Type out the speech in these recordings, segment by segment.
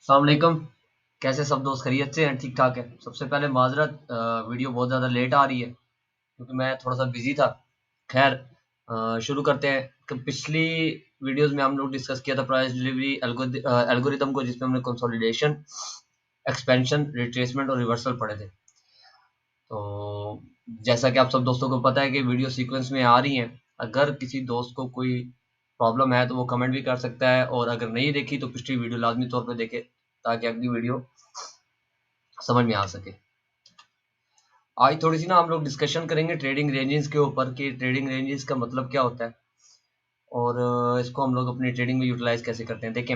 अस्सलाम वालेकुम। कैसे सब दोस्त खैरियत से हैं? ठीक ठाक है। सबसे पहले माजरत, वीडियो बहुत ज़्यादा लेट आ रही है क्योंकि मैं थोड़ा सा बिजी था। खैर, शुरू करते हैं कि पिछली वीडियोस में हम लोग डिस्कस किया था प्राइस डिलीवरी एल्गोरिदम को, जिसमें हमने कंसोलिडेशन, एक्सपेंशन, रिट्रेसमेंट और रिवर्सल पढ़े थे। तो जैसा कि आप सब दोस्तों को पता है कि वीडियो सीक्वेंस में आ रही हैं। अगर किसी दोस्त को कोई प्रॉब्लम है तो वो कमेंट भी कर सकता है, और अगर नहीं देखी तो पिछली वीडियो लाजमी तौर पे देखे ताकि अगली वीडियो समझ में आ सके। आज थोड़ी सी ना हम लोग डिस्कशन करेंगे ट्रेडिंग रेंजेस के ऊपर कि ट्रेडिंग रेंजेस का मतलब क्या होता है, और इसको हम लोग अपनी ट्रेडिंग में यूटिलाइज कैसे करते हैं। देखें,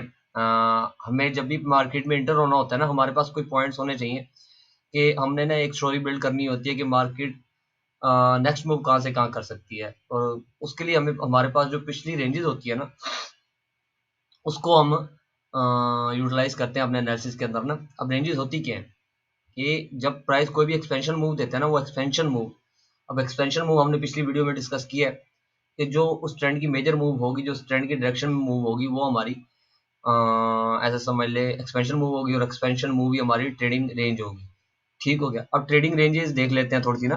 हमें जब भी मार्केट में इंटर होना होता है ना, हमारे पास कोई पॉइंट्स होने चाहिए कि हमने ना एक स्टोरी बिल्ड करनी होती है कि मार्केट नेक्स्ट मूव कहाँ से कहाँ कर सकती है, और उसके लिए हमें हमारे पास जो पिछली रेंजेस होती है ना, उसको हम यूटिलाइज करते हैं अपने एनालिसिस के अंदर ना। अब रेंजेस होती क्या है कि जब प्राइस कोई भी एक्सपेंशन मूव देता है ना, वो एक्सपेंशन मूव, अब एक्सपेंशन मूव हमने पिछली वीडियो में डिस्कस किया है कि जो उस ट्रेंड की मेजर मूव होगी, जो उस ट्रेंड की डायरेक्शन में मूव होगी, वो हमारी ऐसा समझ ले एक्सपेंशन मूव होगी, और एक्सपेंशन मूव ही हमारी ट्रेडिंग रेंज होगी। ठीक हो गया। अब ट्रेडिंग रेंजेस देख लेते हैं थोड़ी सी ना,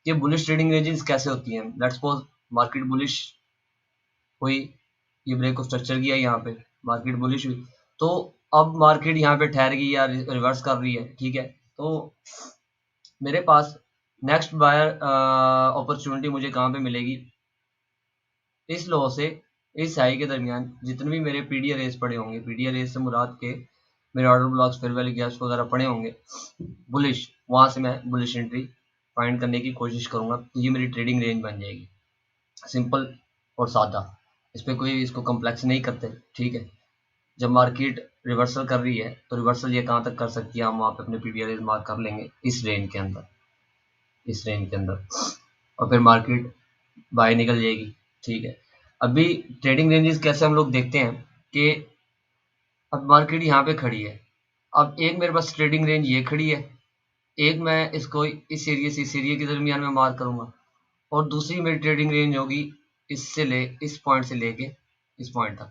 कि बुलिश ट्रेडिंग रेंजेस कैसे होती हैं। लेट्स सपोज मार्केट बुलिश हुई, ये ब्रेक ऑफ स्ट्रक्चर किया यहाँ पे, मार्केट बुलिश हुई, तो अब मार्केट यहाँ पे ठहर गई या रिवर्स कर रही है। ठीक है, तो मेरे पास नेक्स्ट बायर अपॉर्चुनिटी मुझे कहाँ पे मिलेगी, इस लो से इस हाई के दरमियान जितने भी मेरे पीडी रेस पड़े होंगे, पीडी रेस से मुराद के मेरे order blocks, fair value gaps वगैरह पड़े होंगे बुलिश, वहां से मैं बुलिश एंट्री फाइंड करने की कोशिश करूंगा, तो ये मेरी ट्रेडिंग रेंज बन जाएगी। सिंपल और सादा, इस पे कोई इसको कम्प्लेक्स नहीं करते। ठीक है, जब मार्केट रिवर्सल कर रही है तो रिवर्सल ये कहाँ तक कर सकती है, हम वहाँ पे अपने पीडी मार्क कर लेंगे इस रेंज के अंदर, इस रेंज के अंदर, और फिर मार्केट बाय निकल जाएगी। ठीक है, अभी ट्रेडिंग रेंजेस कैसे हम लोग देखते हैं कि अब मार्केट यहाँ पे खड़ी है, अब एक मेरे पास ट्रेडिंग रेंज ये खड़ी है, एक मैं इसको इस एरिया से इस एरिया के दरमियान में मार्क करूंगा, और दूसरी मेरी ट्रेडिंग रेंज होगी इससे ले इस पॉइंट से लेके इस पॉइंट तक।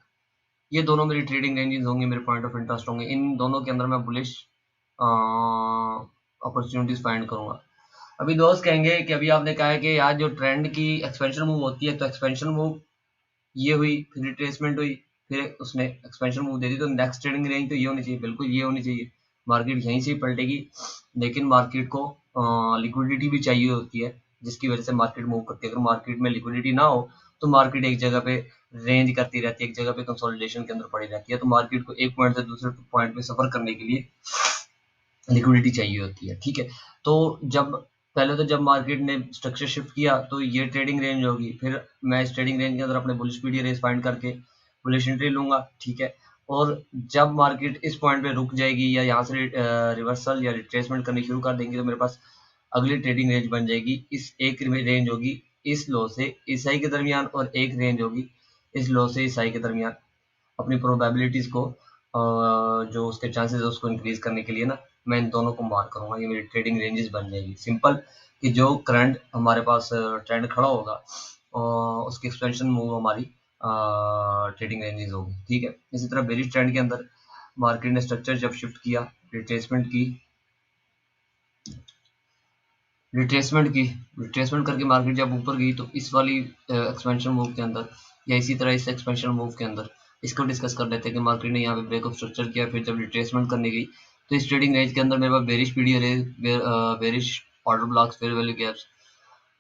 ये दोनों मेरी ट्रेडिंग रेंजेस होंगे, मेरे पॉइंट ऑफ इंटरेस्ट होंगे। इन दोनों के अंदर मैं बुलिश अपॉर्चुनिटीज फाइंड करूंगा। अभी दोस्त कहेंगे कि अभी आपने कहा है कि यार जो ट्रेंड की एक्सपेंशन मूव होती है, तो एक्सपेंशन मूव ये हुई, फिर रिट्रेसमेंट हुई, फिर उसने एक्सपेंशन मूव दे दी, तो नेक्स्ट ट्रेडिंग रेंज तो ये होनी चाहिए, बिल्कुल ये होनी चाहिए। मार्केट यहीं से ही पलटेगी, लेकिन मार्केट को लिक्विडिटी भी चाहिए होती है, जिसकी वजह से मार्केट मूव करती है। अगर मार्केट में लिक्विडिटी ना हो तो मार्केट एक जगह पे रेंज करती रहती है, एक जगह पे कंसोलिडेशन के अंदर पड़ी रहती है, तो मार्केट को एक पॉइंट से दूसरे पॉइंट पे सफर करने के लिए लिक्विडिटी चाहिए होती है। ठीक है, तो जब पहले तो जब मार्केट ने स्ट्रक्चर शिफ्ट किया तो ये ट्रेडिंग रेंज होगी, फिर मैं इस ट्रेडिंग रेंज के अंदर अपने बुलिश पीडी रेस फाइंड करके बुलिश एंट्री लूंगा। ठीक है, और जब मार्केट इस पॉइंट पे रुक जाएगी या यहाँ से रिवर्सल या रिट्रेसमेंट करनी शुरू कर देंगे, तो मेरे पास अगली ट्रेडिंग रेंज बन जाएगी। इस एक रेंज होगी इस लो से इस हाई के दरमियान, और एक रेंज होगी इस लो से इस हाई के दरमियान। अपनी प्रोबेबिलिटीज को जो उसके चांसेस है उसको इंक्रीज करने के लिए ना, मैं इन दोनों को मार्क करूंगा, ये मेरी ट्रेडिंग रेंजेस बन जाएगी। सिंपल, कि जो करंट हमारे पास ट्रेंड खड़ा होगा उसकी एक्सपेंशन मूव हमारी ट्रेडिंग रेंजेस होगी। ठीक है, इसी तरह बेरिश ट्रेंड के अंदर मार्केट ने स्ट्रक्चर जब शिफ्ट किया, रिट्रेसमेंट की, रिट्रेसमेंट की, रिट्रेसमेंट करके मार्केट जब ऊपर गई, तो इस वाली एक्सपेंशन मूव के अंदर या इसी तरह इस एक्सपेंशन मूव के अंदर इसको डिस्कस कर लेते हैं कि मार्केट ने यहाँ पे ब्रेक ऑफ स्ट्रक्चर किया, फिर जब रिट्रेसमेंट करने गई, तो इस ट्रेडिंग रेंज के अंदर मेरे पास bearish PD bearish order blocks, fair value gaps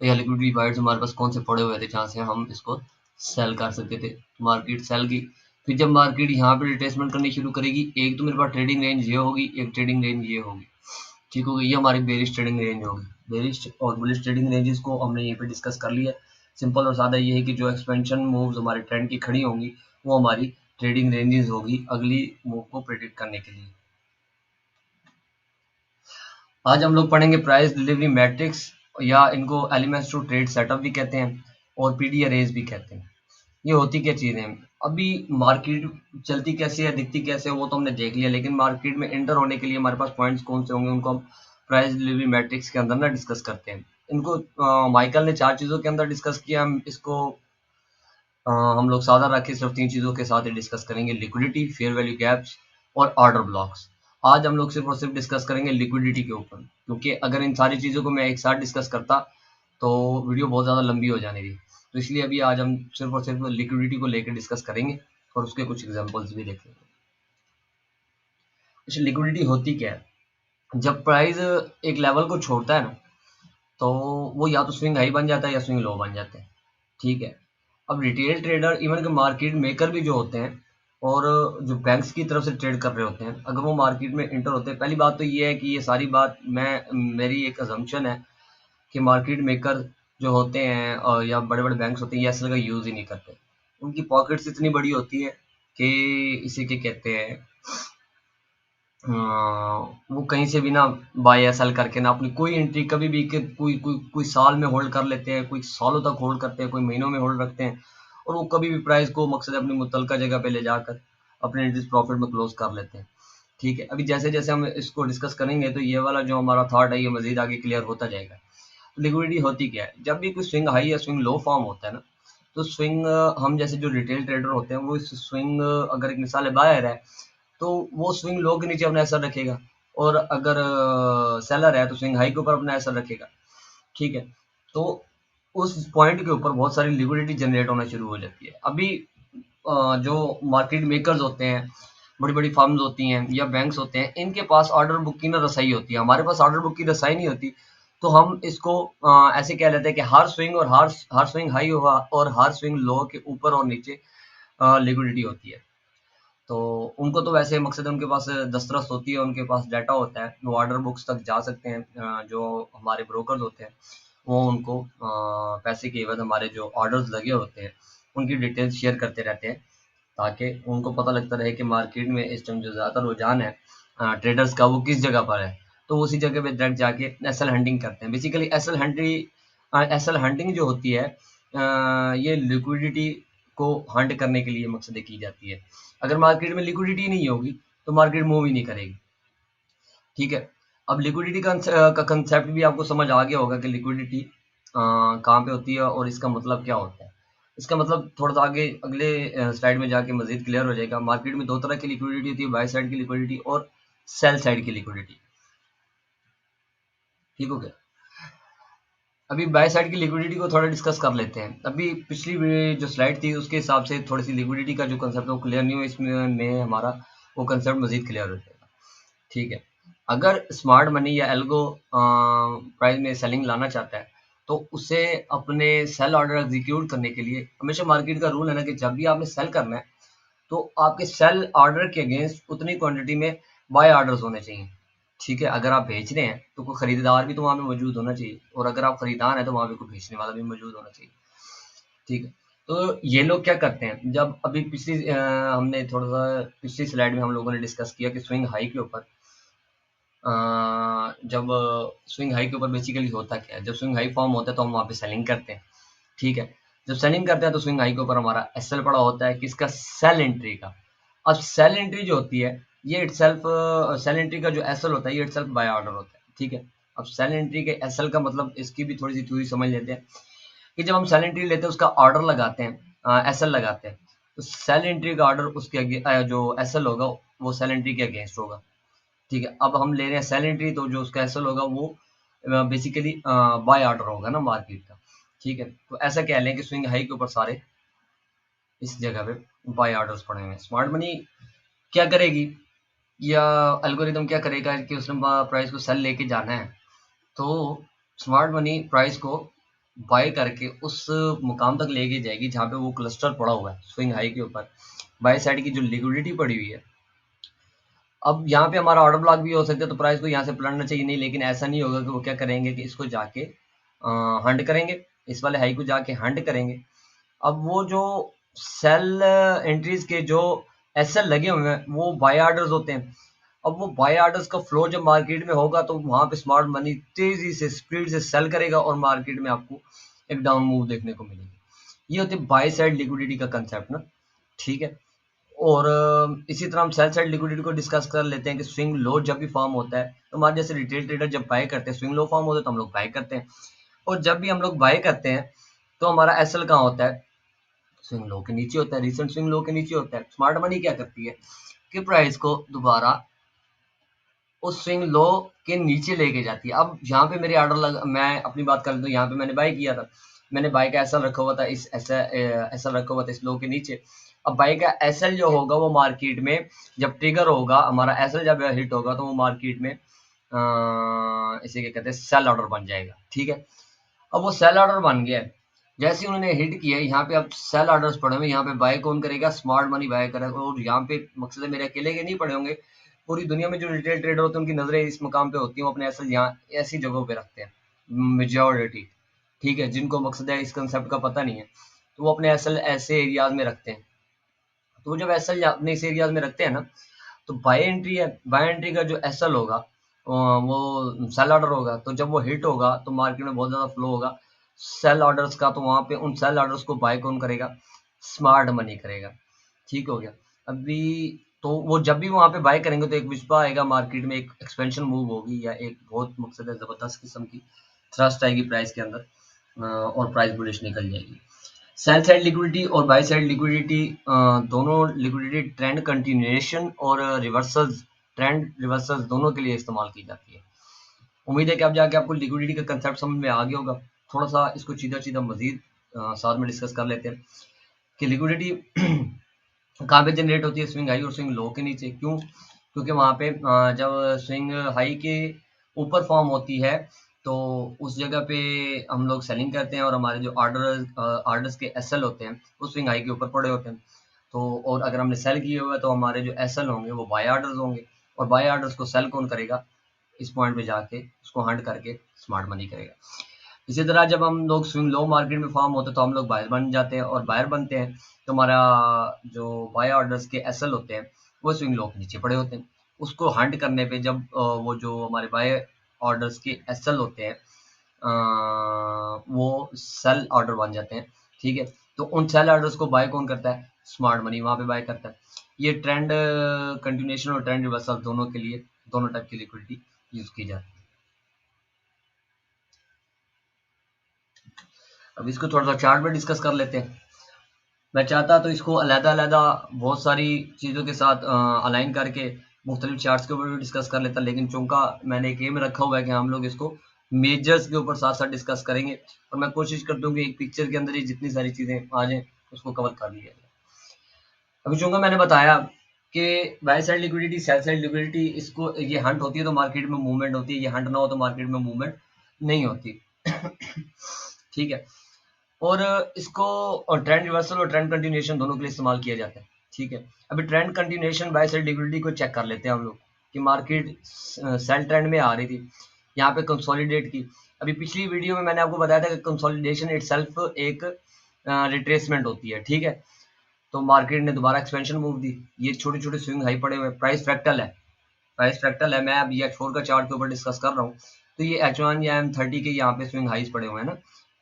या लिक्विडिटी डिवाइड्स हमारे पास कौन से पड़े हुए थे जहाँ से हम इसको सेल कर सकते थे। मार्केट सेल की, फिर जब मार्केट यहाँ पे रिट्रेसमेंट करनी शुरू करेगी, एक तो मेरे पास ट्रेडिंग रेंज ये होगी, एक ट्रेडिंग रेंज ये होगी। ठीक हो गई, ये हमारी बेरिश ट्रेडिंग रेंज होगी। बेरिश और बुलिश ट्रेडिंग रेंजेस को हमने यहीं पे डिस्कस कर लिया। सिंपल और सादा ये है कि जो एक्सपेंशन मूव्स हमारे ट्रेंड की खड़ी होंगी, वो हमारी ट्रेडिंग रेंजेस होगी अगली मूव को प्रेडिक्ट करने के लिए। आज हम लोग पढ़ेंगे प्राइस डिलीवरी मैट्रिक्स, या इनको एलिमेंट्स टू ट्रेड सेटअप भी कहते हैं, और पीडी अरेज भी कहते हैं। ये होती क्या चीजें हैं, अभी मार्केट चलती कैसे है, दिखती कैसे है, वो तो हमने देख लिया, लेकिन मार्केट में एंटर होने के लिए हमारे पास पॉइंट्स कौन से होंगे, उनको हम प्राइस डिलीवरी मैट्रिक्स के अंदर ना डिस्कस करते हैं। इनको माइकल ने 4 चीजों के अंदर डिस्कस किया, हम इसको हम लोग सादा रख के सिर्फ 3 चीजों के साथ ही डिस्कस करेंगे, लिक्विडिटी, फेयर वैल्यू गैप्स और ऑर्डर ब्लॉक्स। आज हम लोग सिर्फ और सिर्फ डिस्कस करेंगे लिक्विडिटी के ऊपर, क्योंकि अगर इन सारी चीज़ों को मैं एक साथ डिस्कस करता तो वीडियो बहुत ज़्यादा लंबी हो जाने थी। तो इसलिए अभी आज हम सिर्फ और सिर्फ लिक्विडिटी को लेकर डिस्कस करेंगे और उसके कुछ एग्जांपल्स भी देखेंगे। अच्छा, लिक्विडिटी होती क्या है? जब प्राइस एक लेवल को छोड़ता है ना, तो वो या तो स्विंग हाई बन जाता है या स्विंग लो बन जाता है। ठीक है। अब रिटेल ट्रेडर, इवन के मार्केट मेकर भी जो होते हैं और जो बैंक्स की तरफ से ट्रेड कर रहे होते हैं, अगर वो मार्केट में इंटर होते हैं, पहली बात तो ये है कि ये सारी बात मेरी एक अजम्पशन है कि मार्केट मेकर जो होते हैं या बड़े बड़े बैंक्स होते हैं, ये असल का यूज़ ही नहीं करते। उनकी पॉकेट्स इतनी बड़ी होती है कि इसे क्या कहते हैं, वो कहीं से भी ना बाय या सेल करके ना अपनी कोई एंट्री कभी भी कोई साल में होल्ड कर लेते हैं, कोई सालों तक होल्ड करते हैं, कोई महीनों में होल्ड रखते हैं, और वो कभी भी प्राइस को मकसद अपनी मुतलका जगह पे ले जाकर अपने एंट्रीज प्रॉफिट में क्लोज कर लेते हैं। ठीक है। अभी जैसे जैसे हम इसको डिस्कस करेंगे तो ये वाला जो हमारा थॉट है ये मजीद आगे क्लियर होता जाएगा। लिक्विडिटी होती क्या है? जब भी कोई स्विंग हाई या स्विंग लो फॉर्म होता है ना, तो स्विंग हम जैसे जो रिटेल ट्रेडर होते हैं वो इस स्विंग, अगर एक मिसाल है बायर है, तो वो स्विंग लो के नीचे अपना असर रखेगा, और अगर सेलर है तो स्विंग हाई के ऊपर अपना असर रखेगा। ठीक है। तो उस पॉइंट के ऊपर बहुत सारी लिक्विडिटी जनरेट होना शुरू हो जाती है। अभी जो मार्केट मेकर्स होते हैं, बड़ी बड़ी फर्म्स होती हैं या बैंक्स होते हैं, इनके पास ऑर्डर बुक की ना रसाई होती है, हमारे पास ऑर्डर बुक की रसाई नहीं होती। तो हम इसको ऐसे कह लेते हैं कि हर स्विंग और हर स्विंग हाई हुआ और हर स्विंग लो के ऊपर और नीचे लिक्विडिटी होती है। तो उनको तो वैसे मकसद है, उनके पास दस्तरस होती है, उनके पास डाटा होता है, वो ऑर्डर बुक्स तक जा सकते हैं। जो हमारे ब्रोकर्स होते हैं वो उनको पैसे के एवज हमारे जो ऑर्डर्स लगे होते हैं उनकी डिटेल्स शेयर करते रहते हैं, ताकि उनको पता लगता रहे कि मार्केट में इस टाइम जो ज़्यादा रुझान है ट्रेडर्स का वो किस जगह पर है। तो वो उसी जगह पे डायरेक्ट जाके एसएल हंटिंग करते हैं। बेसिकली एसएल हंटिंग जो होती है, ये लिक्विडिटी को हंट करने के लिए मकसद की जाती है। अगर मार्केट में लिक्विडिटी नहीं होगी तो मार्केट मूव ही नहीं करेगी। ठीक है। अब लिक्विडिटी का कंसेप्ट भी आपको समझ आ गया होगा कि लिक्विडिटी कहाँ पे होती है और इसका मतलब क्या होता है। इसका मतलब थोड़ा सा आगे अगले स्लाइड में जाके मजीद क्लियर हो जाएगा। मार्केट में दो तरह की लिक्विडिटी होती है, बाय साइड की लिक्विडिटी और सेल साइड की लिक्विडिटी। ठीक हो गया। अभी बाय साइड की लिक्विडिटी को थोड़ा डिस्कस कर लेते हैं। अभी पिछली जो स्लाइड थी उसके हिसाब से थोड़ी सी लिक्विडिटी का जो कंसेप्ट है वो क्लियर नहीं हुआ, इसमें हमारा वो कंसेप्ट मजीद क्लियर हो जाएगा। ठीक है। अगर स्मार्ट मनी या एल्गो प्राइस में सेलिंग लाना चाहता है तो उसे अपने सेल ऑर्डर एग्जीक्यूट करने के लिए हमेशा मार्केट का रूल है ना कि जब भी आपने सेल करना है तो आपके सेल ऑर्डर के अगेंस्ट उतनी क्वांटिटी में बाय ऑर्डर्स होने चाहिए। ठीक है। अगर आप बेच रहे हैं तो कोई खरीदार भी तो वहां पे मौजूद होना चाहिए, और अगर आप खरीदार हैं तो वहां पे कोई बेचने वाला भी मौजूद होना चाहिए। ठीक है। तो ये लोग क्या करते हैं, जब अभी हमने थोड़ा सा पिछली स्लाइड में हम लोगों ने डिस्कस किया कि स्विंग हाई के ऊपर, जब स्विंग हाई के ऊपर बेसिकली होता क्या है, जब स्विंग हाई फॉर्म होता है तो हम वहाँ पे सेलिंग करते हैं। ठीक है। जब सेलिंग करते हैं तो स्विंग हाई के ऊपर हमारा एसएल पड़ा होता है किसका, सेल एंट्री का। अब सेल एंट्री जो होती है ये इटसेल्फ, सेल एंट्री का जो एसएल होता है ये इटसेल्फ बाय ऑर्डर होता है। ठीक है। अब सेल एंट्री के एसएल का मतलब इसकी भी थोड़ी सी थ्योरी समझ लेते हैं कि जब हम सेल एंट्री लेते हैं उसका ऑर्डर लगाते हैं, एसएल लगाते हैं, तो सेल एंट्री का ऑर्डर उसके जो एसएल होगा वो सेल एंट्री के अगेंस्ट होगा। ठीक है। अब हम ले रहे हैं सेल एंट्री, तो जो उसका एसएल होगा वो बेसिकली बाय ऑर्डर होगा ना मार्केट का। ठीक है। तो ऐसा कह लें कि स्विंग हाई के ऊपर सारे इस जगह पे बाय ऑर्डर्स पड़े हुए हैं। स्मार्ट मनी क्या करेगी, या एल्गोरिदम क्या करेगा कि उसने प्राइस को सेल लेके जाना है, तो स्मार्ट मनी प्राइस को बाय करके उस मुकाम तक लेके जाएगी जहाँ पे वो क्लस्टर पड़ा हुआ है स्विंग हाई के ऊपर। बाय साइड की जो लिक्विडिटी पड़ी हुई है, अब यहाँ पे हमारा ऑर्डर ब्लॉक भी हो सकता है, तो प्राइस को यहाँ से पलटना चाहिए नहीं, लेकिन ऐसा नहीं होगा कि वो क्या करेंगे कि इसको जाके हंड करेंगे, इस वाले हाई को जाके हंड करेंगे। अब वो जो सेल एंट्रीज के जो एसएल लगे हुए हैं वो बाय ऑर्डर्स होते हैं। अब वो बाय ऑर्डर्स का फ्लो जब मार्केट में होगा तो वहां पे स्मार्ट मनी तेजी से स्पीड से सेल करेगा और मार्केट में आपको एक डाउन मूव देखने को मिलेगी। ये होती है बाय साइड लिक्विडिटी का कंसेप्ट ना। ठीक है। और इसी तरह हम सेल साइड लिक्विडिटी को डिस्कस कर लेते हैं कि स्विंग लो जब भी फॉर्म होता है तो हमारे जैसे रिटेल ट्रेडर जब बाय करते हैं, स्विंग लो फॉर्म होता है तो हम लोग बाय करते हैं, और जब भी हम लोग बाय करते हैं तो हमारा एसएल कहाँ होता है, स्विंग लो के नीचे होता है, रिसेंट स्विंग लो के नीचे होता है। स्मार्ट मनी क्या करती है, कि प्राइस को दोबारा उस स्विंग लो के नीचे लेके जाती है। अब यहाँ पे मेरे ऑर्डर लग मैं अपनी बात कर तो यहाँ पे मैंने बाय किया था, मैंने बाय का एसएल रखा हुआ था, इस ऐसा एसएल रखा हुआ था इस लो के नीचे। अब बाय का एसएल जो होगा वो मार्केट में जब ट्रिगर होगा, हमारा एसएल जब हिट होगा तो वो मार्केट में इसे क्या कहते हैं, सेल ऑर्डर बन जाएगा। ठीक है, अब वो सेल ऑर्डर बन गया है, जैसे ही उन्होंने हिट किया यहाँ पे अब सेल ऑर्डर्स पड़े हुए, यहाँ पे बाय कौन करेगा, स्मार्ट मनी बाय करेगा। और यहाँ पे मकसद है मेरे अकेले के नहीं पड़े होंगे, पूरी दुनिया में जो रिटेल ट्रेडर होते हैं उनकी नजरें इस मुकाम पे होती हैं, वो अपने एसेट यहाँ ऐसी जगहों पे रखते हैं मेजॉरिटी। ठीक है, जिनको मकसद है इस कंसेप्ट का पता नहीं है तो वो अपने एसेट ऐसे एरियाज में रखते हैं। तो वो जब एसेट अपने इस एरियाज में रखते हैं ना, तो बाय एंट्री है, बाय एंट्री का जो एसएल होगा वो सेल ऑर्डर होगा, तो जब वो हिट होगा तो मार्केट में बहुत ज्यादा फ्लो होगा सेल ऑर्डर्स का, तो वहां पे उन सेल ऑर्डर्स को बाय कौन करेगा, स्मार्ट मनी करेगा। ठीक हो गया। अभी तो वो जब भी वहां पे बाय करेंगे तो एक विस्पा आएगा मार्केट में, एक एक्सपेंशन मूव होगी या एक बहुत मकसद है जबरदस्त किस्म की थ्रस्ट आएगी प्राइस के अंदर, और प्राइस बुलिश निकल जाएगी। सेल साइड लिक्विडिटी और बाय साइड लिक्विडिटी दोनों लिक्विडिटी ट्रेंड कंटिन्यूएशन और रिवर्सल्स, ट्रेंड रिवर्सल्स दोनों के लिए इस्तेमाल की जाती है। उम्मीद है कि अब जाके आपको लिक्विडिटी का कंसेप्ट समझ में आ गया होगा। थोड़ा सा इसको सीधा सीधा मजीद साथ में डिस्कस कर लेते हैं कि लिक्विडिटी कहाँ पे जनरेट होती है, स्विंग हाई और स्विंग लो के नीचे। क्यों? क्योंकि वहां पे जब स्विंग हाई के ऊपर फॉर्म होती है तो उस जगह पे हम लोग सेलिंग करते हैं और हमारे जो ऑर्डर्स के एसएल होते हैं वो स्विंग हाई के ऊपर पड़े होते हैं। तो और अगर हमने सेल किए हुए तो हमारे जो एसएल होंगे वो बाय ऑर्डर्स होंगे, और बाय ऑर्डर्स को सेल कौन करेगा, इस पॉइंट पे जाके उसको हंट करके स्मार्ट मनी करेगा। इसी तरह जब हम लोग स्विंग लो मार्केट में फॉर्म होते हैं तो हम लोग बायर बन जाते हैं, और बायर बनते हैं तो हमारा जो बाय ऑर्डर्स के एसएल होते हैं वो स्विंग लो के नीचे पड़े होते हैं। उसको हंट करने पे जब वो जो हमारे बाय ऑर्डर्स के एसएल होते हैं वो सेल ऑर्डर बन जाते हैं। ठीक है, तो उन सेल ऑर्डर्स को बाय कौन करता है, स्मार्ट मनी वहां पे बाय करता है। ये ट्रेंड कंटिन्यूएशन और ट्रेंड रिवर्सल दोनों के लिए दोनों टाइप की लिक्विडिटी यूज की जाती है। अब इसको थोड़ा सा चार्ट में डिस्कस कर लेते हैं। मैं चाहता तो इसको अलग-अलग बहुत सारी चीज़ों के साथ अलाइन करके मुख्तलिफ चार्ट्स के ऊपर भी डिस्कस कर लेता, लेकिन चूंकि मैंने एक एम रखा हुआ है कि हम लोग इसको मेजर्स के ऊपर साथ साथ डिस्कस करेंगे, और मैं कोशिश करता हूँ कि एक पिक्चर के अंदर ही जितनी सारी चीज़ें आ जाएं उसको कवर कर लिया जाए। अभी चूंकि मैंने बताया कि by side liquidity sell side liquidity, इसको ये हंट होती है तो मार्केट में मूवमेंट होती है, ये हंट ना हो तो मार्केट में मूवमेंट नहीं होती। ठीक है, और इसको ट्रेंड रिवर्सल और ट्रेंड कंटिन्यूएशन दोनों के लिए इस्तेमाल किया जाता है। ठीक है, अभी trend continuation by side liquidity को चेक कर लेते हैं हम लोग कि मार्केट सेल ट्रेंड में आ रही थी, यहाँ पे कंसोलिडेट की। अभी पिछली वीडियो में मैंने आपको बताया था कि कंसोलिडेशन इटसेल्फ एक रिट्रेसमेंट होती है। ठीक है, तो मार्केट ने दोबारा एक्सपेंशन मूव दी, ये छोटे छोटे स्विंग हाई पड़े हुए, प्राइस फ्रैक्टल है, प्राइस फ्रैक्टल है। मैं अब ये H4 का चार्ट के ऊपर डिस्कस कर रहा हूँ, तो ये H1 या M30 के यहाँ पे स्विंग हाइस पड़े हुए हैं ना।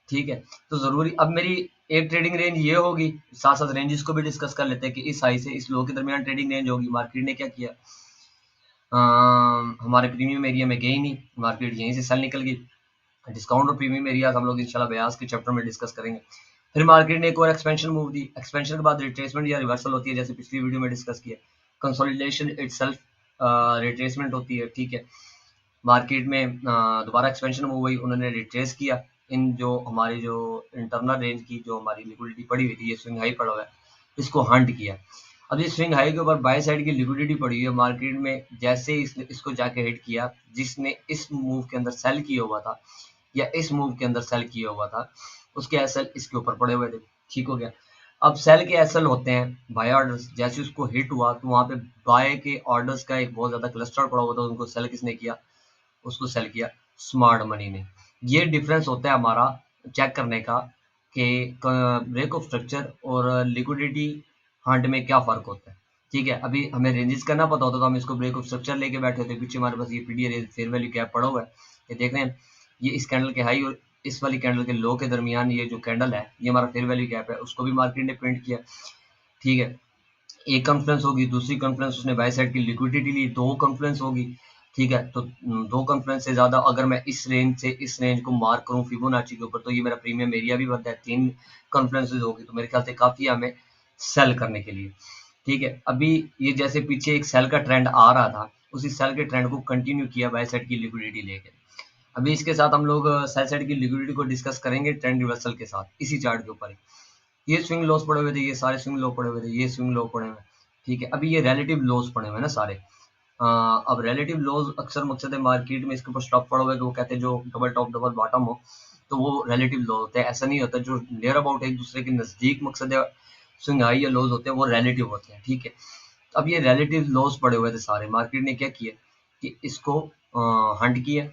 ठीक है, तो जरूरी अब मेरी एक ट्रेडिंग रेंज ये होगी, साथ साथ रेंजेस को भी डिस्कस कर लेते हैं कि इस हाई से इस लो के दरमियान ट्रेडिंग रेंज होगी। मार्केट ने क्या किया, हमारे प्रीमियम एरिया में गई नहीं, मार्केट यहीं से सेल निकल गई। डिस्काउंट और प्रीमियम एरिया हम लोग इंशाल्लाह ब्याज के चैप्टर में डिस्कस करेंगे। फिर मार्केट ने एक और एक्सपेंशन मूव दी, एक्सपेंशन के बाद रिट्रेसमेंट या रिवर्सल होती है, जैसे पिछली वीडियो में डिस्कस किया। कंसोलिडेशन इटसेल्फ रिट्रेसमेंट होती है। ठीक है, मार्केट में दोबारा एक्सपेंशन मूव हुई, उन्होंने रिट्रेस किया इन जो हमारी जो इंटरनल रेंज की जो हमारी लिक्विडिटी पड़ी हुई थी, ये स्विंग हाई पड़ा हुआ है, इसको हंट किया। अब ये स्विंग हाई के ऊपर बाय साइड की लिक्विडिटी पड़ी हुई है मार्केट में, जैसे ही इसको जाके हिट किया, जिसने इस मूव के अंदर सेल किया हुआ था या इस मूव के अंदर सेल किया हुआ था, उसके एसएल इसके ऊपर पड़े हुए थे। ठीक हो गया। अब सेल के एसएल होते हैं बाय ऑर्डर्स, जैसे उसको हिट हुआ तो वहां पे बाय के ऑर्डर्स का एक बहुत ज्यादा क्लस्टर पड़ा हुआ था, उनको सेल किसने किया, उसको सेल किया स्मार्ट मनी ने। ये डिफरेंस होता है हमारा चेक करने का कि ब्रेक ऑफ स्ट्रक्चर और लिक्विडिटी हंट में क्या फर्क होता है। ठीक है, अभी हमें रेंजेस करना पता होता तो हम इसको ब्रेक ऑफ स्ट्रक्चर लेके बैठे होते। पीछे हमारे पास ये पीडी फेयर वैल्यू गैप पड़ा हुआ है, ये देख रहे हैं, ये इस कैंडल के हाई और इस वाली कैंडल के लो के दरमियान ये जो कैंडल है ये हमारा फेयर वैल्यू गैप है, उसको भी मार्केट ने प्रिंट किया। ठीक है, एक कॉन्फ्रेंस होगी, दूसरी कॉन्फ्रेंस उसने बाय साइड की लिक्विडिटी ली, दो कॉन्फ्रेंस होगी। ठीक है, तो दो कॉन्फ्रेंस से ज्यादा अगर मैं इस रेंज से इस रेंज को मार्क करूं फिबोनाची के ऊपर, तो ये मेरा प्रीमियम एरिया भी बनता है। तीन कॉन्फ्रेंसेज होगी तो मेरे ख्याल से काफी है हमें सेल करने के लिए। ठीक है, अभी ये जैसे पीछे एक सेल का ट्रेंड आ रहा था, उसी सेल के ट्रेंड को कंटिन्यू किया बाय साइड की लिक्विडिटी लेके। अभी इसके साथ हम लोग सेल साइड की लिक्विडिटी को डिस्कस करेंगे ट्रेंड रिवर्सल के साथ इसी चार्ट के ऊपर ही। ये स्विंग लॉस पड़े हुए थे, ये सारे स्विंग लो पड़े हुए थे, ये स्विंग लो पड़े हुए, ठीक है। अभी ये रिलेटिव लॉस पड़े हुए हैं ना सारे। अब रिलेटिव लॉस अक्सर मकसद है मार्केट में इसके ऊपर स्टॉप पड़ा हुआ है कि वो कहते हैं जो डबल टॉप डबल बॉटम हो तो वो रिलेटिव लॉस होते हैं। ऐसा नहीं होता, जो नियर अबाउट एक दूसरे के नजदीक मकसद है स्विंग हाई या लॉस होते हैं वो रिलेटिव होते हैं, ठीक है। अब ये रिलेटिव लॉस पड़े हुए थे सारे, मार्केट ने क्या किया कि इसको हंट किया।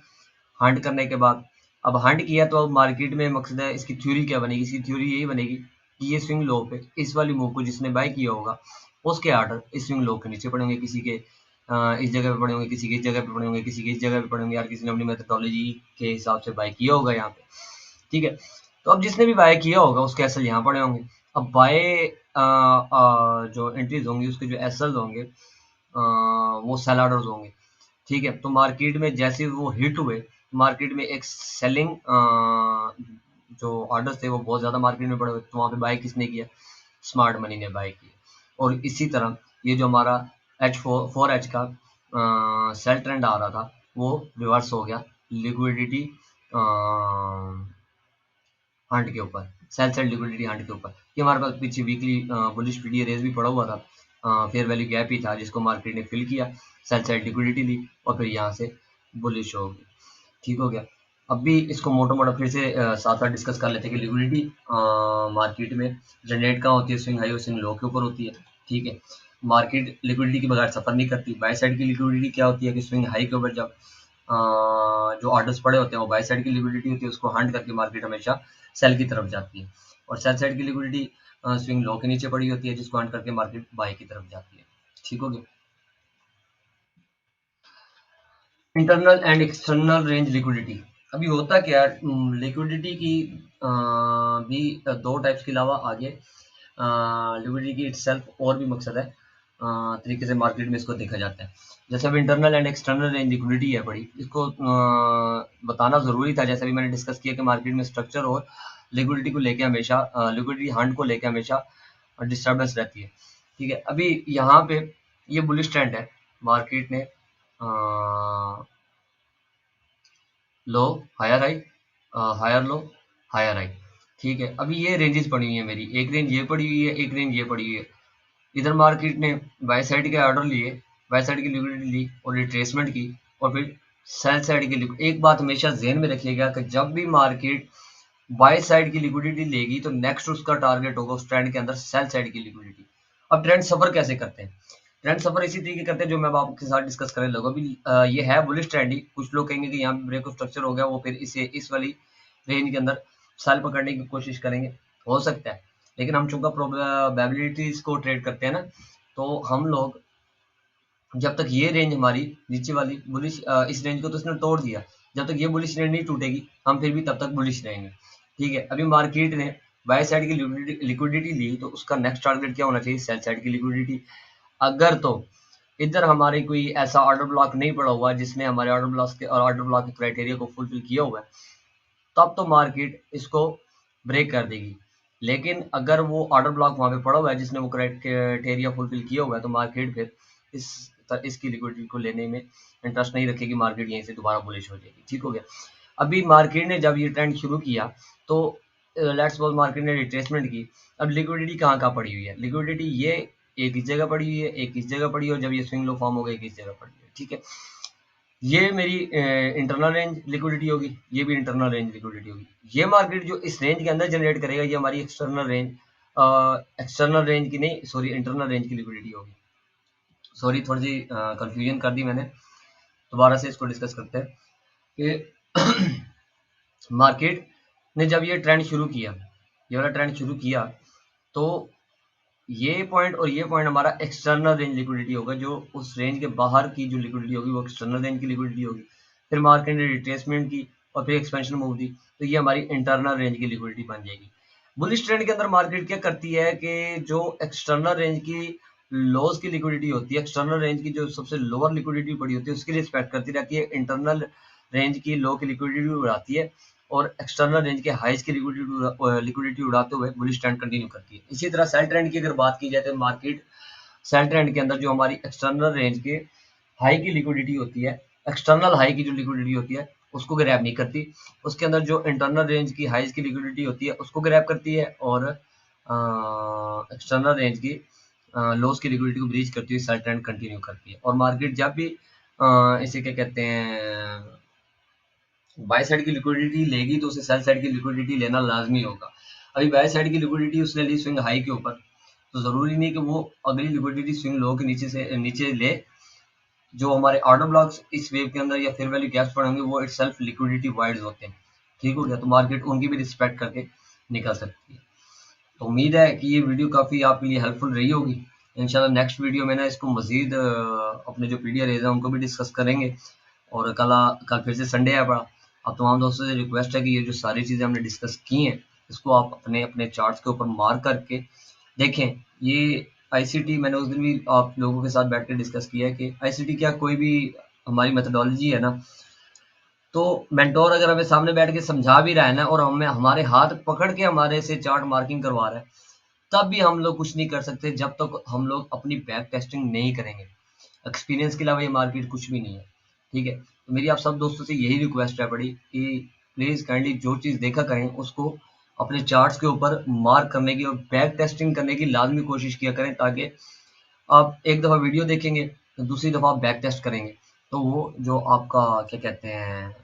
हंट करने के बाद अब हंट किया तो अब मार्केट में मकसद है इसकी थ्योरी क्या बनेगी, इसकी थ्योरी यही बनेगी कि ये स्विंग लो पे इस वाली मूव को जिसने बाय किया होगा उसके आर्डर इस स्विंग लो के नीचे पड़े होंगे, किसी के इस जगह पे पड़े होंगे, किसी के इस जगह पे पड़े होंगे, किसी के इस जगह पे पड़े होंगे, यार किसी ने अपनी मेथोडोलॉजी के हिसाब से बाय किया होगा यहाँ पे, ठीक है। तो अब जिसने भी बाय किया होगा उसके एसएल यहाँ पड़े होंगे। अब बाय जो एंट्रीज होंगी उसके जो एसएल होंगे वो सेल ऑर्डर्स होंगे, ठीक है। तो मार्केट में जैसे वो हिट हुए, मार्केट में एक सेलिंग जो ऑर्डर्स थे वो बहुत ज्यादा मार्केट में पड़े हुए, तो वहां पे बाय किसने किया, स्मार्ट मनी ने बाय किया। और इसी तरह ये जो हमारा H4 का सेल ट्रेंड आ रहा था वो रिवर्स हो गया लिक्विडिटी हंट के ऊपर, सेल साइड लिक्विडिटी हंट के ऊपर। ये हमारे पास पीछे वीकली बुलिश पीडीए रेस भी पड़ा हुआ था, फेयर वैल्यू गैप ही था जिसको मार्केट ने फिल किया, सेल साइड लिक्विडिटी ली और फिर यहाँ से बुलिश हो गई, ठीक हो गया। अब भी इसको मोटा मोटा फिर से साथ साथ डिस्कस कर लेते हैं कि लिक्विडिटी मार्केट में जनरेट कहाँ होती है, स्विंग हाई और स्विंग लो के ऊपर होती है, ठीक है। मार्केट लिक्विडिटी के बगैर सफर नहीं करती। बाय साइड की लिक्विडिटी क्या होती है कि स्विंग हाई के ऊपर जब जो ऑर्डर्स पड़े होते हैं वो बाय साइड की लिक्विडिटी होती है, उसको हंट करके मार्केट हमेशा सेल की तरफ जाती है। और सेल साइड की लिक्विडिटी स्विंग लो के नीचे पड़ी होती है जिसको हंट करके मार्केट बाय की तरफ जाती है, ठीक हो गया। Internal and external range liquidity. अभी होता क्या है लिक्विडिटी की भी दो टाइप्स के अलावा आगे लिक्विडिटी की इटसेल्फ और भी मकसद है तरीके से मार्केट में इसको देखा जाता है। जैसे अब internal and external range liquidity है बड़ी, इसको बताना जरूरी था। जैसे भी मैंने डिस्कस किया कि मार्केट में स्ट्रक्चर और लिक्विडिटी को लेके हमेशा लिक्विडिटी हंट को लेके हमेशा डिस्टर्बेंस रहती है, ठीक है। अभी यहाँ पे ये बुलिश ट्रेंड है, मार्केट ने low higher high, higher low higher high, ठीक है। अभी ये रेंजेस पड़ी हुई है मेरी, एक रेंज ये पड़ी हुई है, एक रेंज ये पड़ी हुई है। इधर मार्केट ने बाय साइड के ऑर्डर लिए, बाय साइड की लिक्विडिटी ली और रिट्रेसमेंट की और फिर सेल साइड की लिक्विडिटी। एक बात हमेशा ध्यान में रखिएगा कि जब भी मार्केट बाय साइड की लिक्विडिटी लेगी तो नेक्स्ट उसका टारगेट होगा उस ट्रेंड के अंदर सेल साइड की लिक्विडिटी। अब ट्रेंड सफर कैसे करते हैं, ट्रेंड सफर इसी तरीके करते हैं जो मैं अब आपके साथ डिस्कस करने लगा। अभी ये है बुलिश ट्रेंड ही, कुछ लोग कहेंगे कि यहाँ पे ब्रेक ऑफ स्ट्रक्चर हो गया, वो फिर इसे इस वाली रेंज के अंदर सेल पकड़ने की कोशिश करेंगे, हो सकता है। लेकिन हम चूंकि प्रोबेबिलिटीज को ट्रेड करते हैं ना, तो हम लोग जब तक ये रेंज हमारी नीचे वाली बुलिश इस रेंज को तो इसने तोड़ दिया, जब तक ये बुलिश रेंज नहीं टूटेगी हम फिर भी तब तक बुलिश रहेंगे, ठीक है। अभी मार्केट ने बाय साइड की लिक्विडिटी ली तो उसका नेक्स्ट टारगेट क्या होना चाहिए, सेल साइड की लिक्विडिटी। अगर तो इधर हमारे कोई ऐसा ऑर्डर ब्लॉक नहीं पड़ा हुआ जिसने हमारे ऑर्डर ब्लॉक के क्राइटेरिया को फुलफिल किया हुआ है, तब तो मार्केट इसको ब्रेक कर देगी। लेकिन अगर वो ऑर्डर ब्लॉक वहां पे पड़ा हुआ है जिसने वो क्राइटेरिया फुलफिल किया हुआ है, तो मार्केट फिर इसकी लिक्विडिटी को लेने में इंटरेस्ट नहीं रखेगी, मार्केट यहीं से दोबारा बुलिश हो जाएगी, ठीक हो गया। अभी मार्केट ने जब ये ट्रेंड शुरू किया तो लेट्स सपोज मार्केट ने रिट्रेसमेंट की। अब लिक्विडिटी कहाँ कहाँ पड़ी हुई है, लिक्विडिटी ये एक इस जगह पड़ी हुई है, एक इस जगह पड़ी हुई है, और जब ये स्विंग लो फॉर्म हो गई एक इस जगह पड़ी हुई है, ठीक है। ये मेरी इंटरनल रेंज लिक्विडिटी होगी, ये भी इंटरनल रेंज लिक्विडिटी होगी। ये मार्केट जो इस रेंज के अंदर जनरेट करेगा ये हमारी एक्सटर्नल रेंज की नहीं, सॉरी इंटरनल रेंज की लिक्विडिटी होगी। सॉरी थोड़ी सी कंफ्यूजन कर दी मैंने, दोबारा से इसको डिस्कस करते हैं कि मार्केट ने जब ये ट्रेंड शुरू किया, ये वाला ट्रेंड शुरू किया, तो ये पॉइंट और ये पॉइंट हमारा एक्सटर्नल रेंज लिक्विडिटी होगा, जो उस रेंज के बाहर की जो लिक्विडिटी होगी वो एक्सटर्नल रेंज की लिक्विडिटी होगी। फिर मार्केट ने रिट्रेसमेंट की और फिर एक्सपेंशन मूव दी, तो ये हमारी इंटरनल रेंज की लिक्विडिटी बन जाएगी। बुलिश ट्रेंड के अंदर मार्केट क्या करती है कि जो एक्सटर्नल रेंज की लॉस की लिक्विडिटी होती है, एक्सटर्नल रेंज की जो सबसे लोअर लिक्विडिटी पड़ी होती है उसकी रिस्पेक्ट करती रहती है, इंटरनल रेंज की लो की लिक्विडिटी उड़ाती है और एक्सटर्नल रेंज के हाइज की लिक्विडिटी उड़ाते हुए बुलिश ट्रेंड कंटिन्यू करती है। इसी तरह सेल ट्रेंड की अगर बात की जाए तो मार्केट सेल ट्रेंड के अंदर जो हमारी एक्सटर्नल रेंज के हाई की लिक्विडिटी होती है, एक्सटर्नल हाई की जो लिक्विडिटी होती है उसको ग्रैब नहीं करती, उसके अंदर जो इंटरनल रेंज की हाईज की लिक्विडिटी होती है उसको ग्रैब करती है, और एक्सटर्नल रेंज की लॉस की लिक्विडिटी को ब्रीच करती हुई सेल ट्रेंड कंटिन्यू करती है। और मार्केट जब भी इसे क्या कहते हैं बाय साइड की लिक्विडिटी लेगी तो उसे सेल साइड की लिक्विडिटी लेना लाजमी होगा। अभी बाय साइड की लिक्विडिटी उसने ली स्विंग हाई के ऊपर, तो जरूरी नहीं कि वो अगली लिक्विडिटी स्विंग लो के नीचे से नीचे ले। जो हमारे ऑर्डर ब्लॉक्स इस वेव के अंदर या फेयर वैल्यू गैप्स पड़ेंगे वो इटसेल्फ लिक्विडिटी वाइड्स होते हैं, ठीक हो गया। तो मार्केट उनकी भी रिस्पेक्ट करके निकल सकती है। तो उम्मीद है कि ये वीडियो काफ़ी आपके लिए हेल्पफुल रही होगी। इंशाल्लाह नेक्स्ट वीडियो में ना इसको मजीद अपने जो पीडिया रेज है उनको भी डिस्कस करेंगे। और कल फिर से संडे है बड़ा। अब तमाम दोस्तों से रिक्वेस्ट है कि ये जो सारी चीज़ें हमने डिस्कस की हैं इसको आप अपने अपने चार्ट्स के ऊपर मार्क करके देखें। ये आईसीटी मैंने उस दिन भी आप लोगों के साथ बैठ कर डिस्कस किया है कि आईसीटी क्या कोई भी हमारी मेथोडोलॉजी है ना, तो मेंटोर अगर हमें सामने बैठ के समझा भी रहा है ना और हमें हमारे हाथ पकड़ के हमारे से चार्ट मार्किंग करवा रहा है, तब भी हम लोग कुछ नहीं कर सकते जब तक हम लोग अपनी बैक टेस्टिंग नहीं करेंगे। एक्सपीरियंस के अलावा ये मार्केट कुछ भी नहीं है, ठीक है। तो मेरी आप सब दोस्तों से यही रिक्वेस्ट है बड़ी कि प्लीज़ काइंडली जो चीज़ देखा करें उसको अपने चार्ट्स के ऊपर मार्क करने की और बैक टेस्टिंग करने की लाजमी कोशिश किया करें, ताकि आप एक दफ़ा वीडियो देखेंगे तो दूसरी दफ़ा आप बैक टेस्ट करेंगे तो वो जो आपका क्या कहते हैं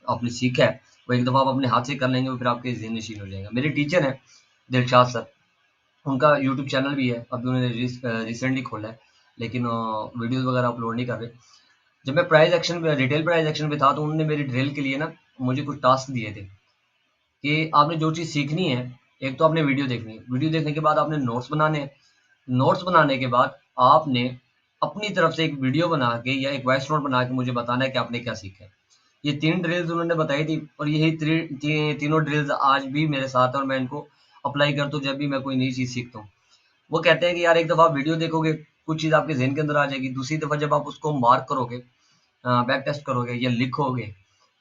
आपने सीखा है वो एक दफ़ा आप अपने हाथ से कर लेंगे और फिर आपके ज़हन नशीन हो जाएगा। मेरे टीचर हैं दिलशाद सर, उनका यूट्यूब चैनल भी है, अभी उन्होंने रिसेंटली खोला है, लेकिन वीडियोस वगैरह अपलोड नहीं कर रहे। जब मैं प्राइस एक्शन पे रिटेल प्राइस एक्शन पे था तो उन्होंने मेरी ड्रिल के लिए ना मुझे कुछ टास्क दिए थे कि आपने जो चीज़ सीखनी है, एक तो आपने वीडियो देखनी है, वीडियो देखने के बाद आपने नोट्स बनाने हैं, नोट्स बनाने के बाद आपने अपनी तरफ से एक वीडियो बना के या एक वॉइस नोट बना के मुझे बताना है कि आपने क्या सीखा है। ये 3 ड्रिल्स उन्होंने बताई थी और यही तीनों ड्रिल्स आज भी मेरे साथ है और मैं इनको अप्लाई करता हूँ जब भी मैं कोई नई चीज़ सीखता हूँ। वो कहते हैं कि यार एक दफ़ा आप वीडियो देखोगे, कुछ चीज़ आपके ज़हन के अंदर आ जाएगी, दूसरी दफ़ा जब आप उसको मार्क करोगे, बैक टेस्ट करोगे या लिखोगे,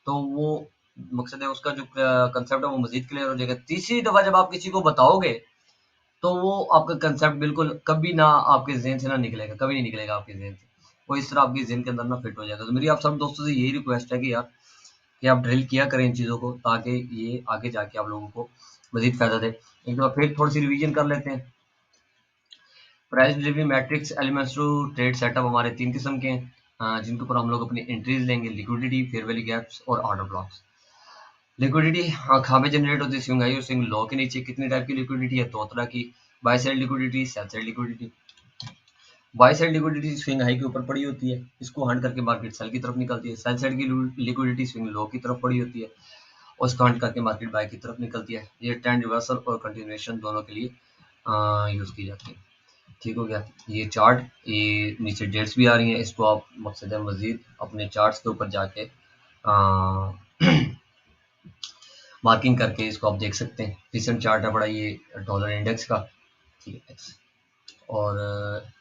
तो वो मकसद है उसका जो कंसेप्ट है वो मज़ीद क्लियर हो जाएगा। तीसरी दफ़ा जब आप किसी को बताओगे, तो वो आपका कंसेप्ट बिल्कुल कभी ना आपके ज़हन से ना निकलेगा, कभी नहीं निकलेगा आपके ज़हन से। वो इस तरह आपके ज़हन के अंदर ना फिट हो जाएगा। तो मेरी आप सब दोस्तों से यही रिक्वेस्ट है कि यार कि आप ड्रिल किया करें इन चीज़ों को, ताकि ये आगे जाके आप लोगों को मज़ीद फ़ायदा दे। एक बार फिर थोड़ी-सी रिवीजन कर लेते हैं। Price delivery matrix elements to trade setup हमारे 3 किस्म के हैं, जिनके ऊपर हम लोग अपनी एंट्रीज लेंगे, लिक्विडिटी, फेयर वैल्यू गैप्स और ऑर्डर ब्लॉक्स। लिक्विडिटी कहाँ पे जनरेट होती है, स्विंग हाई और स्विंग लो के नीचे। कितनी टाइप की लिक्विडिटी है, 2 तरह की, by side liquidity, sell side liquidity. By side liquidity swing high के ऊपर पड़ी होती है, इसको हंट करके मार्केट सेल की तरफ निकलती है। सेल साइड की लिक्विडिटी स्विंग लो की तरफ पड़ी होती है और इसको हंट करके मार्केट बाय की तरफ निकलती है। ये ट्रेंड रिवर्सल और कंटिन्यूएशन दोनों के लिए यूज़ की जाती है, ठीक हो गया। ये चार्ट, ये नीचे डेट्स भी आ रही हैं, इसको आप मकसद है मज़ीद अपने चार्ट्स के ऊपर जाके मार्किंग करके इसको आप देख सकते हैं। रिसेंट चार्ट है बड़ा ये डॉलर इंडेक्स का, ठीक है। और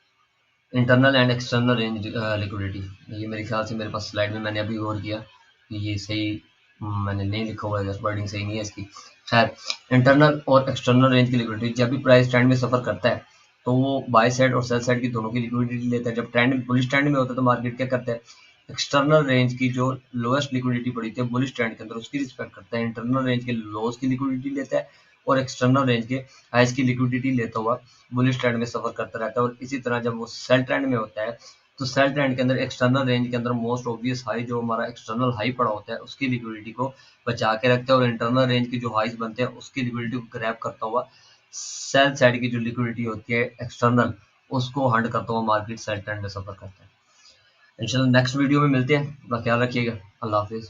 internal and external range liquidity, ये मेरे ख्याल से मेरे पास स्लाइड में मैंने अभी गौर किया कि ये सही मैंने नहीं लिखा हुआ है, वर्डिंग सही नहीं है इसकी। खैर, इंटरनल और एक्सटर्नल रेंज की लिक्विडिटी, जब भी प्राइस ट्रेंड में सफ़र करता है तो वो बाय साइड और सेल साइड की दोनों की लिक्विडिटी लेता है। जब ट्रेंड बुलिश ट्रेंड में होता है तो मार्केट क्या करता है, एक्सटर्नल रेंज की जो लोएस्ट लिक्विडिटी पड़ी थी बुलिश ट्रेंड के अंदर उसकी रिस्पेक्ट करता है, इंटरनल रेंज के लोज की लिक्विडिटी लेता है और एक्सटर्नल रेंज के हाइज की लिक्विडिटी लेता हुआ बुलिश ट्रेंड में सफर करता रहता है। और इसी तरह जब वो सेल ट्रेंड में होता है तो सेल ट्रेंड के अंदर एक्सटर्नल रेंज के अंदर मोस्ट ऑब्वियस हाई जो हमारा एक्सटर्नल हाई पड़ा होता है उसकी लिक्विडिटी को बचा के रखता है और इंटरनल रेंज के जो हाइज बनते हैं उसकी लिक्विडिटी को ग्रैब करता हुआ सेल साइड की जो लिक्विडिटी होती है एक्सटर्नल उसको हंड करता हुआ मार्केट सेल ट्रेंड में सफर करता है। इंशाल्लाह नेक्स्ट वीडियो में मिलते हैं, अपना ख्याल रखिएगा। अल्लाह हाफिज़।